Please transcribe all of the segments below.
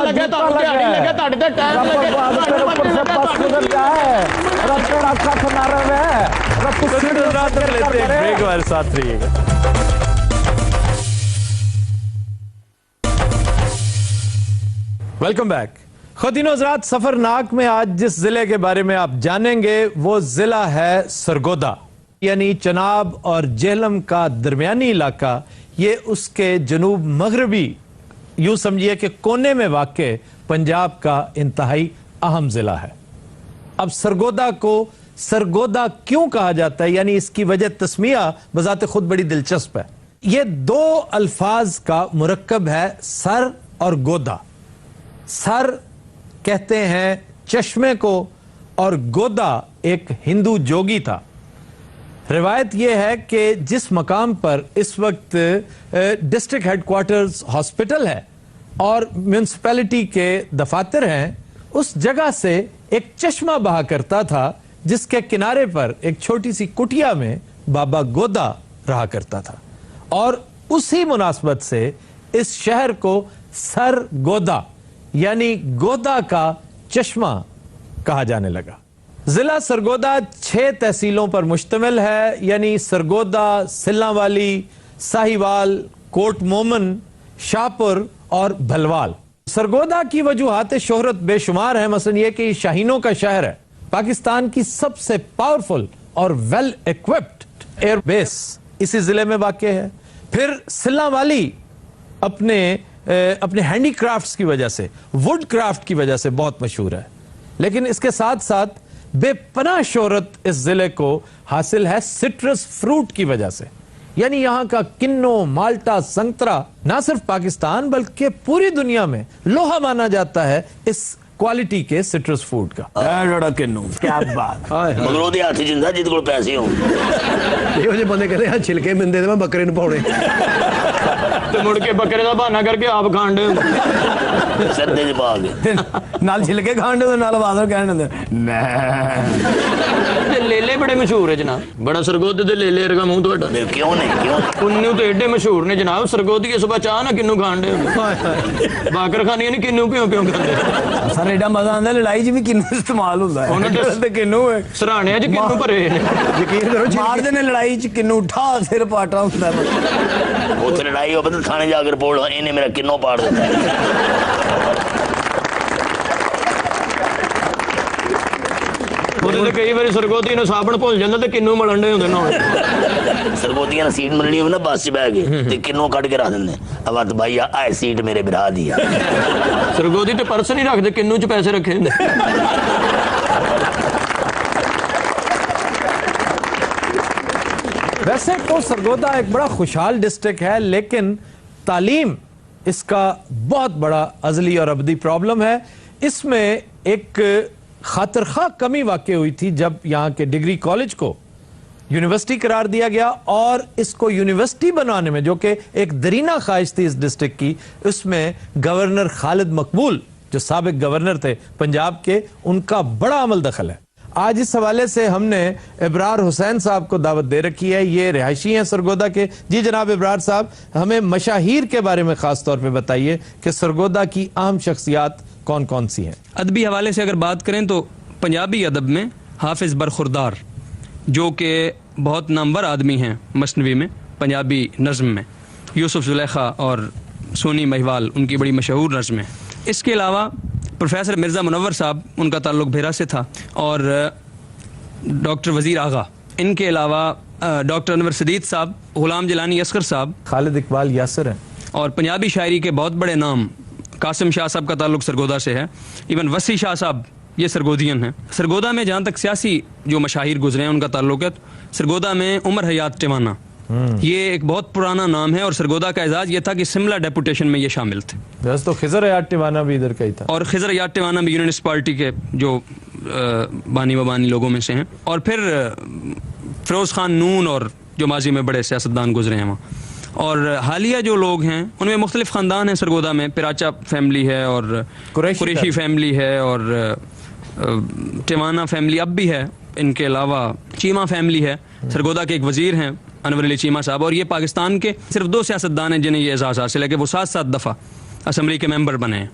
लगे ਤੁਹਾਨੂੰ ਦਿਹਾੜੀ ਲੱਗੇ ਤੁਹਾਡੇ ਤੇ ਟਾਈਮ ਲੱਗੇ ऊपर से बस गुजर जाए रब तेरा अच्छा किनारा रहे रब कुछ रात लेते हैं ब्रेक वाले साथ रहिएगा। Welcome back. ख़वातीन और हज़रात, सफरनाक में आज जिस जिले के बारे में आप जानेंगे वो जिला है सरगोदा, यानी चनाब और जेहलम का दरमियानी इलाका। ये उसके जनूब मगरबी यूं समझिए कि कोने में वाक़े पंजाब का इंतहाई अहम जिला है। अब सरगोदा को सरगोदा क्यों कहा जाता है, यानी इसकी वजह तस्मिया बजाते खुद बड़ी दिलचस्प है। ये दो अल्फाज का मुरक्कब है, सर और गोदा। सर कहते हैं चश्मे को और गोदा एक हिंदू जोगी था। रिवायत यह है कि जिस मकाम पर इस वक्त डिस्ट्रिक्ट हेडक्वार्टर्स हॉस्पिटल है और म्यूनिसिपैलिटी के दफातर हैं, उस जगह से एक चश्मा बहा करता था जिसके किनारे पर एक छोटी सी कुटिया में बाबा गोदा रहा करता था, और उसी मुनासबत से इस शहर को सर गोदा यानी गोदा का चश्मा कहा जाने लगा। जिला सरगोदा 6 तहसीलों पर मुश्तमिल है, यानी सरगोदा, सिल्लावाली, साहिवाल, कोट मोमन, शाहपुर और भलवाल। सरगोदा की वजूहात शोहरत बेशुमार है। मसलन यह कि शाहीनों का शहर है, पाकिस्तान की सबसे पावरफुल और वेल इक्विप्ड एयरबेस इसी जिले में वाक़ है। फिर सिल्लावाली अपने हैंडीक्राफ्ट्स की वजह से, वुड क्राफ्ट की वजह से बहुत मशहूर है, लेकिन इसके साथ साथ बेपनाह शोहरत इस जिले को हासिल है सिट्रस फ्रूट की वजह से। यानी यहाँ का किन्नो, माल्टा, संतरा ना सिर्फ पाकिस्तान बल्कि पूरी दुनिया में लोहा माना जाता है इस क्वालिटी के सिट्रस फूड का। किन्नो क्या बात मगरों दे हाथ जिंदा जिद कोल पैसे हो ਇਹੋ ਜਿਹੇ ਬੰਦੇ ਕਹਿੰਦੇ ਆ ਛਿਲਕੇ ਮਿੰਦੇ ਤੇ ਮੈਂ ਬੱਕਰੇ ਨੂੰ ਪਾਉਣੇ ਤੇ ਮੁੜ ਕੇ ਬੱਕਰੇ ਦਾ ਬਹਾਨਾ ਕਰਕੇ ਆਪ ਖਾਂਡੇ ਸਰਦੇ ਚ ਪਾ ਕੇ ਨਾਲ ਛਿਲਕੇ ਖਾਂਡੇ ਤੇ ਨਾਲ ਬਾਦਰ ਕਹਿਣ ਹੁੰਦੇ ਨਾ ਤੇ ਲੇਲੇ ਬੜੇ ਮਸ਼ਹੂਰ ਹੈ ਜਨਾਬ। ਬੜਾ ਸਰਗੋਦੇ ਦੇ ਲੇਲੇ ਵਰਗਾ ਮੂੰਹ ਤੁਹਾਡਾ। ਕਿਉਂ ਨਹੀਂ ਕਿੰਨੂ ਤੇ ਏਡੇ ਮਸ਼ਹੂਰ ਨੇ ਜਨਾਬ। ਸਰਗੋਦੀਏ ਸੁਬਾ ਚਾਹ ਨਾ ਕਿੰਨੂ ਖਾਂਡੇ ਬਾਕਰ ਖਾਨੀਆਂ ਨਹੀਂ ਕਿੰਨੂ ਕਿਉਂ ਖਾਂਦੇ ਸਰ। ਐਡਾ ਮਜ਼ਾ ਆਉਂਦਾ ਲੜਾਈ 'ਚ ਵੀ ਕਿੰਨੂ ਇਸਤੇਮਾਲ ਹੁੰਦਾ ਹੈ। ਉਹਨਾਂ ਦੇ ਕਿੰਨੂ ਸਰਾਣਿਆਂ 'ਚ ਕਿੰਨੂ ਭਰੇ ਨੇ। ਯਕੀਨ ਕਰੋ ਮਾਰਦੇ ਨੇ ਲੜਾਈ 'ਚ ਕਿੰਨੂ ਉਠਾ ਸਿਰ ਪਾਟਾ ਹੁੰਦਾ ਉੱਥੇ ਲੜਾਈ ਹੋਵੇ ਤਾਂ ਥਾਣੇ ਜਾ ਕੇ ਰਿਪੋਰਟ ਇਹਨੇ ਮੇਰਾ ਕਿੰਨੋ ਪਾੜ ਦਿੱਤਾ। ਉਹਦੇ ਤੇ ਕਈ ਵਾਰੀ ਸਰਗੋਦੀ ਨੂੰ ਸਾਬਣ ਭੁੱਲ ਜਾਂਦਾ ਤੇ ਕਿੰਨੂ ਮਲਣ ਦੇ ਹੁੰਦੇ ਨਾ। ਸਰਗੋਦੀਆਂ ਸੀਟ ਮਿਲਣੀ ਹੋਵੇ ਨਾ ਬੱਸ 'ਚ ਬਹਿ ਕੇ ਤੇ ਕਿੰਨੂ ਕੱਢ ਕੇ ਰੱਖ ਦਿੰਦੇ ਅਵਤ ਭਾਈ ਆ ਸੀਟ ਮੇਰੇ ਭਰਾ ਦੀ ਆ। ਸਰਗੋਦੀ ਤੇ ਪਰਸ ਨਹੀਂ ਰੱਖਦੇ, ਕਿੰਨੂ 'ਚ ਪੈਸੇ ਰੱਖੇ ਹੁੰਦੇ। वैसे तो सरगोदा एक बड़ा खुशहाल डिस्ट्रिक्ट है, लेकिन तालीम इसका बहुत बड़ा अज़ली और अबदी प्रॉब्लम है। इसमें एक खातिरखा कमी वाक़ई हुई थी जब यहाँ के डिग्री कॉलेज को यूनिवर्सिटी करार दिया गया, और इसको यूनिवर्सिटी बनाने में जो कि एक दरीना ख्वाहिश थी इस डिस्ट्रिक्ट की, उसमें गवर्नर खालिद मकबूल जो साबिक गवर्नर थे पंजाब के, उनका बड़ा अमल दखल है। आज इस हवाले से हमने इब्रार हुसैन साहब को दावत दे रखी है। ये रिहायशी हैं सरगोदा के। जी जनाब इब्रार साहब, हमें मशाहीर के बारे में खास तौर पे बताइए कि सरगोदा की अहम शख्सियात कौन कौन सी हैं। अदबी हवाले से अगर बात करें तो पंजाबी अदब में हाफिज़ बरखुरदार जो कि बहुत नामवर आदमी हैं मसनवी में, पंजाबी नज़्म में, यूसुफ जुलेखा और सोनी महिवाल उनकी बड़ी मशहूर नज़्म है। इसके अलावा प्रोफेसर मिर्ज़ा मुनव्वर साहब, उनका ताल्लुक भेरा से था, और डॉक्टर वज़ीर आगा, इनके अलावा डॉक्टर अनवर सदीद साहब, गुलाम जिलानी असगर साहब, खालिद इकबाल यासिर हैं, और पंजाबी शायरी के बहुत बड़े नाम कासिम शाह साहब का ताल्लुक सरगोदा से है। इवन वसी शाह साहब ये सरगोदियन हैं। सरगोदा में जहाँ तक सियासी जो मशाहिर गुजरे हैं उनका ताल्लुक है, सरगोदा में उमर हयात टिवाना, ये एक बहुत पुराना नाम है, और सरगोदा का एजाज ये था कि सिमला डेपुटेशन में ये शामिल थे। वैसे तो खिजर हयात टिवाना भी इधर का ही था, और खिजर हयात टिवाना भी यूनियनिस्ट पार्टी के जो बानी बबानी लोगों में से हैं। और फिर फिरोज़ खान नून और जो माजी में बड़े सियासतदान गुजरे हैं वहाँ। और हालिया जो लोग हैं उनमें मुख्तलिफ ख़ानदान हैं सरगोदा में। पिराचा फैमिली है, और कुरैशी फैमिली है, और टिवाना फैमिली अब भी है। इनके अलावा चीमा फैमिली है, सरगोदा के एक वज़ीर हैं अनवर अली चीमा साहब। और ये पाकिस्तान के सिर्फ 2 सियासतदान हैं जिन्हें ये एजाज़ हासिल है कि वो 7-7 दफ़ा असम्बली के मेंबर बने हैं।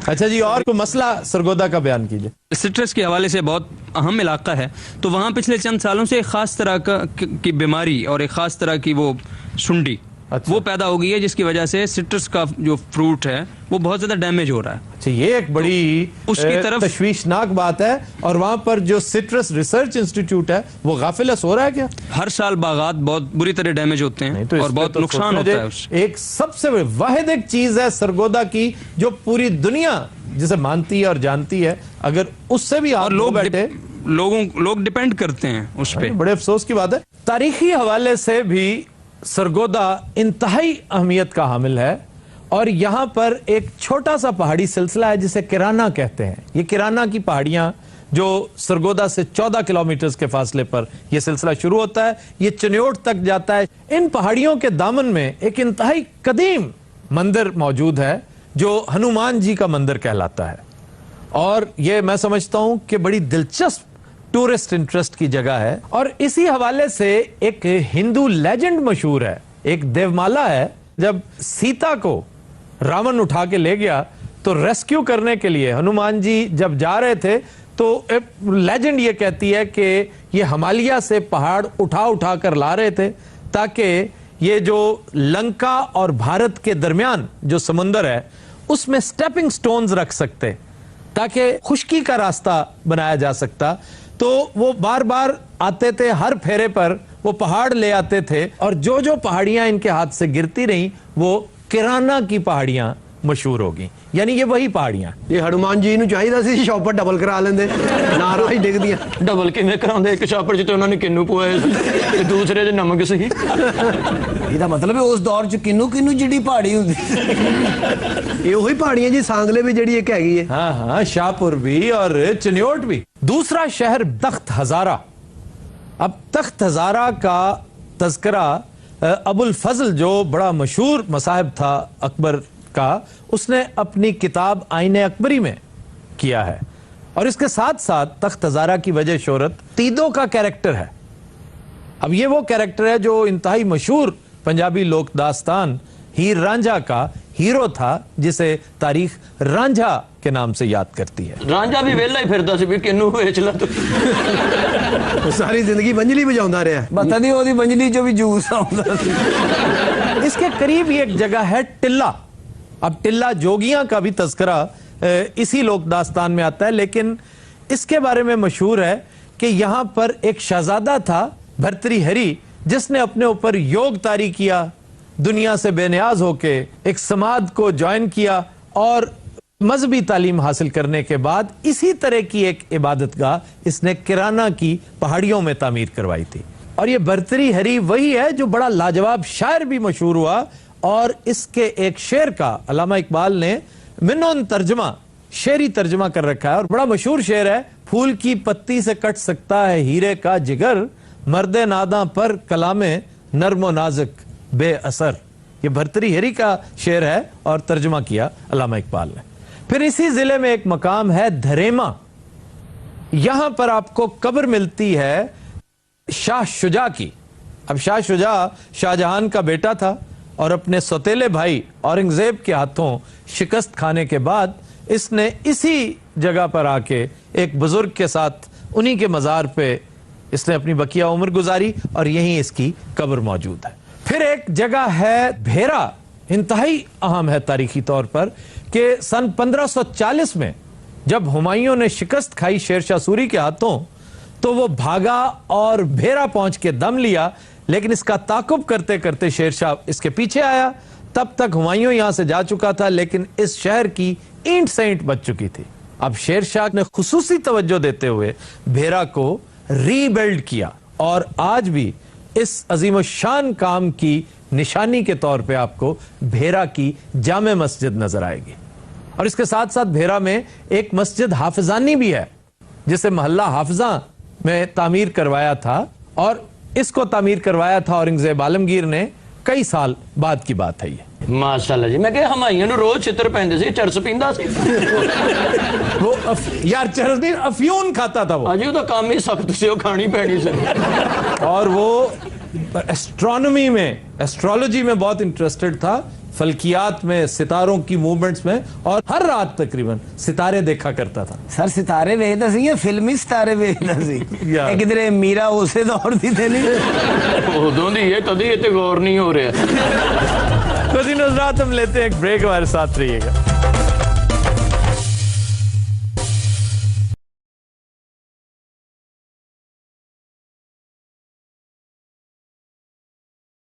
अच्छा जी, और कोई मसला सरगोदा का बयान कीजिए। सिट्रस के हवाले से बहुत अहम इलाका है, तो वहाँ पिछले चंद सालों से एक ख़ास तरह की बीमारी और एक ख़ास तरह की वो सुंडी वो पैदा हो गई है, जिसकी वजह से सिट्रस का जो फ्रूट है वो बहुत ज़्यादा डैमेज हो रहा है। अच्छा, ये एक बड़ी उसकी तरफ तशवीशनाक बात है। और वहाँ पर जो सिट्रस रिसर्च इंस्टीट्यूट है वो गाफिलस हो रहा है क्या? हर साल बागात बहुत बुरी तरह डैमेज होते हैं तो और बहुत नुकसान होता है उससे। एक सबसे बड़ी वाहिद एक चीज है सरगोदा की जो पूरी दुनिया जिसे मानती है और जानती है, अगर उससे भी आप लोग डिपेंड करते हैं उस पे। बड़े अफसोस की बात है। तारीखी हवाले से भी सरगोदा इंतहाई अहमियत का हामिल है और यहाँ पर एक छोटा सा पहाड़ी सिलसिला है जिसे किराना कहते हैं। ये किराना की पहाड़ियां जो सरगोदा से 14 किलोमीटर के फासले पर यह सिलसिला शुरू होता है, ये चन्योट तक जाता है। इन पहाड़ियों के दामन में एक इंतहाई कदीम मंदिर मौजूद है जो हनुमान जी का मंदिर कहलाता है और ये मैं समझता हूं कि बड़ी दिलचस्प टूरिस्ट इंटरेस्ट की जगह है। और इसी हवाले से एक हिंदू लेजेंड मशहूर है, एक देवमाला है। जब सीता को रावण उठा के ले गया तो रेस्क्यू करने के लिए हनुमान जी जब जा रहे थे तो लेजेंड ये कहती है कि ये हिमालय से पहाड़ उठा उठा कर ला रहे थे ताकि ये जो लंका और भारत के दरमियान जो समुंदर है उसमें स्टेपिंग स्टोन्स रख सकते ताकि खुश्की का रास्ता बनाया जा सकता। तो वो बार बार आते थे, हर फेरे पर वो पहाड़ ले आते थे और जो जो पहाड़ियां इनके हाथ से गिरती रहीं वो किराना की पहाड़ियां मशहूर होगी। यानी ये वही पहाड़ियां। ये हनुमान जी ਨੂੰ ਚਾਹੀਦਾ ਸੀ ਸ਼ਾਪਰ ਡਬਲ ਕਰਾ ਲੈਂਦੇ, ਨਾਰਾ ਹੀ ਡਿੱਗਦੀਆਂ। डबल किवें करांदे, एक शापर च ते उन्होंने किन्नू पुआए ते दूसरे च नमक सी। ਇਹਦਾ ਮਤਲਬ ਹੈ ਉਸ ਦੌਰ ਚ ਕਿੰਨੂ ਕਿੰਨੂ ਜਿਹੜੀ ਪਹਾੜੀ ਹੁੰਦੀ ਇਹ ਉਹੀ ਪਹਾੜੀਆਂ ਜੀ, सांगले भी ਜਿਹੜੀ ਇੱਕ ਹੈਗੀ ਹੈ। हाँ हाँ, शाहपुर भी और चन्योट भी। दूसरा शहर तख्त हजारा। अब तख्त हजारा का तज़किरा अबुल फजल जो बड़ा मशहूर मसाहिब था अकबर का, उसने अपनी किताब आईने अकबरी में किया है। और इसके साथ साथ तख्त हजारा की वजह शोहरत तीदों का कैरेक्टर है। अब ये वो कैरेक्टर है जो इंतहाई मशहूर पंजाबी लोक दास्तान हीर रांझा का हीरो था जिसे तारीख रांझा के नाम से याद करती है। रांझा भी वेला ही फिरदा सी भी किन्नू वेच ला तू। ਸਾਰੀ ਜ਼ਿੰਦਗੀ ਬੰਜਲੀ ਵਜਾਉਂਦਾ ਰਿਹਾ, ਪਤਾ ਨਹੀਂ ਉਹਦੀ ਬੰਜਲੀ ਚੋਂ ਵੀ ਜੂਸ ਆਉਂਦਾ ਸੀ। इसके करीब ही एक जगह है टिल्ला। अब टिल्ला जोगियां का भी तस्करा इसी लोक दास्तान में आता है, लेकिन इसके बारे में मशहूर है कि यहां पर एक शहजादा था भर्तृहरि जिसने अपने ऊपर योग तारी किया, दुनिया से बेनियाज होके एक समाज को ज्वाइन किया और मजहबी तालीम हासिल करने के बाद इसी तरह की एक इबादतगाह इसने किराना की पहाड़ियों में तामीर करवाई थी। और ये भर्तृहरि वही है जो बड़ा लाजवाब शायर भी मशहूर हुआ और इसके एक शेर का अल्लामा इकबाल ने मिनोन तर्जमा, शेरी तर्जमा कर रखा है और बड़ा मशहूर शेर है। फूल की पत्ती से कट सकता है हीरे का जिगर, मर्दे नादा पर कलामे नर्मो नाजुक बेअसर। ये भर्तृहरि का शेर है और तर्जमा किया अल्लामा इकबाल ने। फिर इसी जिले में एक मकाम है धरेमा। यहां पर आपको कब्र मिलती है शाह शुजा की। अब शाह शुजा शाहजहां का बेटा था और अपने सौतेले भाई औरंगजेब के हाथों शिकस्त खाने के बाद इसने इसी जगह पर आके एक बुजुर्ग के साथ उन्हीं के मजार पे इसने अपनी बकिया उम्र गुजारी और यहीं इसकी कब्र मौजूद है। फिर एक जगह है भेरा, इंतहाई अहम है तारीखी तौर पर कि सन 1540 में जब हुमायूं ने शिकस्त खाई शेरशाह सूरी के हाथों तो वो भागा और भेरा पहुंच के दम लिया, लेकिन इसका ताकुब करते करते शेरशाह इसके पीछे आया। तब तक हुमायूं यहां से जा चुका था, लेकिन इस शहर की ईंट से ईंट बच चुकी थी। अब शेरशाह ने खुसूसी तवज्जो देते हुए भेरा को रीबिल्ड किया और आज भी इस अजीम शान काम की निशानी के तौर पे आपको भेरा की जामे मस्जिद नजर आएगी। और इसके साथ साथ भेरा में एक मस्जिद हाफिजानी भी है जिसे मोहल्ला हाफिजा में तामीर करवाया था और इसको तामीर करवाया था औरंगजेब आलमगीर ने कई साल बाद की बात है ये। माशाल्लाह जी, मैं कह हुमायूं नु रोज चित्र पहनदे सी, चरस पींदा सी। वो यार चरस नहीं, अफ्यून खाता था वो। अजी तो काम ही सख्त से वो खानी पैनी से। और वो एस्ट्रोनॉमी में, एस्ट्रोलॉजी में बहुत इंटरेस्टेड था। फल्कियात में, सितारों की मूवमेंट्स में, और हर रात तकरीबन सितारे देखा करता था। ਸਰ ਸਿਤਾਰੇ ਵੇਖਦਾ ਸੀ ਜਾਂ ਫਿਲਮੀ ਸਿਤਾਰੇ ਵੇਖਦਾ ਸੀ? ਯਾਰ। ਇਹ ਕਿਧਰੇ ਮੀਰਾ ਉਸੇ ਦੌਰ ਦੀ ਤੇ ਨਹੀਂ? ਉਦੋਂ ਦੀ ਹੈ, ਕਦੀ ਇਹ ਤੇ ਗੌਰ ਨਹੀਂ ਹੋ ਰਿਹਾ। नाज़रीन हज़रात, हम लेते हैं एक ब्रेक, हमारे साथ रहिएगा।